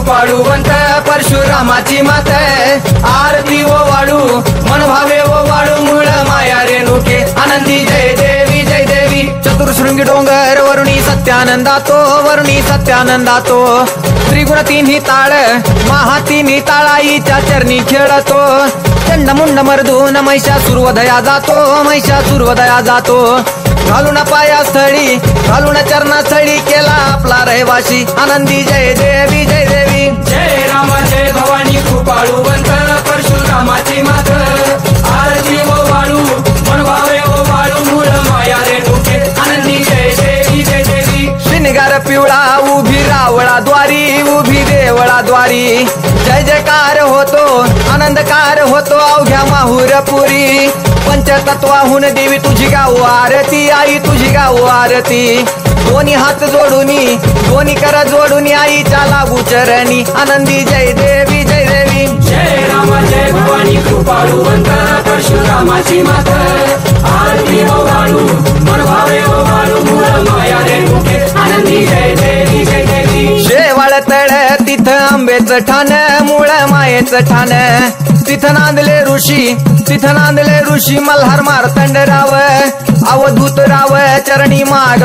कृपाळुवंत परशुरामाची मात आरती ओ वाळू मन भावे ओ वाळू मूळ माया रेणुके आनंदी जय देवी जय देवी चतुर्शृंगी डोंगर वरुणी सत्यानंदातो वरुणी सत्यानंदातो त्रिगुण तिन्ही ताळ महा तिन्ही ताळाईच्या चरणी खेळतो चंडमुंड मर्दून महिषासुरवधया जातो महिषासुरवधया जातो घालून पायास्थळी घालून चरणास्थळी केला आपला रहिवाशी आनंदी जय देवी जय देवी जय राम जय भवानी कृपाळुवंत परशुरामाची मात आरती ओ वाळू मन भावे ओ वाळू मूळ माया रेणुके आनंदी जय देवी जय देवी श्रीनिगार पिवळा उभी रावळा द्वारी उभी देवळा द्वारी जय जयकार होतो आनंदकार होतो अवघ्या माहुरपुरी पंचतत्वाहून देवी तुझी गाऊ आरती आई तुझी गाऊ आरती दोन्ही हात जोडूनी दोन्ही कर जोडूनी आईच्या लागू चरणी आनंदी जय देवी जय देवी जय राम जय भवानी कृपाळुवंत परशुरामाची मात आरती ओ वाळू मन भावे ओ वाळू मूळ माया रेणुके आनंदी जय देवी जय देवी शेवाळ तळ तिथं आंबेचं ठाण मूळ मायेचं ठाण तिथं नांदले ऋषी मल्हार मार्तंड राव अवधूत राव चरणी माग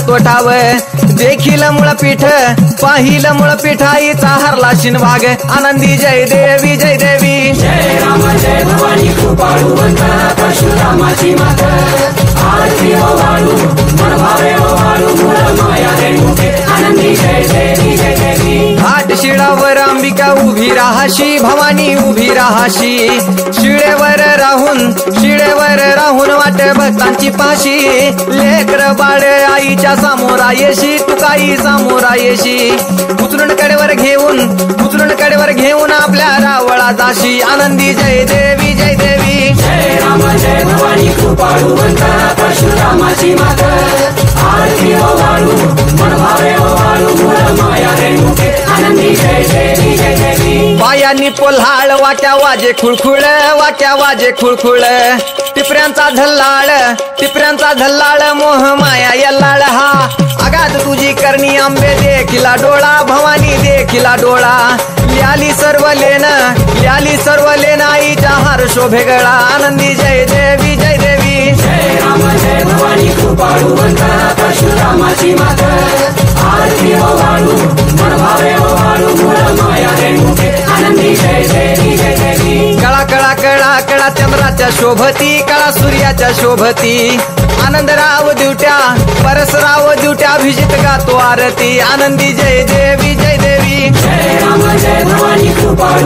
तो ठाव देखील मुळपीठ पाहिल मुळपीठ आईचा हरला शिनभाग आनंदी जय देवी जय देवी जय राम जय भवानी कृपाळुवंत परशुरामाची मात आरती ओ वाळू मन भावे ओ वाळू मूळ माया रेणुके आनंदी जय देवी जय देवी घाट शिळावर अंबिका उभी राहाशी भवानी उभी राहाशी शिळेवर राहून वाटे भक्तांची पाशी लेकर बाळ आईच्या सामोरा येशी तुकाई सामोरा येशी उचलून कडेवर घेऊन आपल्या रावळा जाशी आनंदी जय देवी जय देवी जय राम जय भवानी कृपाळुवंत परशुरामाची मात आरती ओ वाळू मन भावे ओ वाळू मूळ माया रेणुके आनंदी जय देवी जय देवी पायांनी पोल्हाळ वाट्या वाजे खुळखुळ टिपऱ्यांचा झल्लाळ मोह माया यल्लाळ हा आगात तुझी करणी आंबे देखिला डोळा भवानी देखिला डोळा ल्याली सर्व लेन आईच्या हार शोभे गळा आनंदी जय देवी जय देवी जय राम जय भवानी कृपाळुवंत परशुरामाची मात आरती ओ वाळू मन भावे ओ वाळू मूळ माया रेणुके आनंदी जय देवी जय देवी कळा चंद्राच्या शोभती कळा सूर्याच्या शोभती आनंदराव दिवट्या परसराव दिवट्या अभिजित गातो आरती आनंदी जय देवी जय देवी जय राम जय भवानी कृपाळू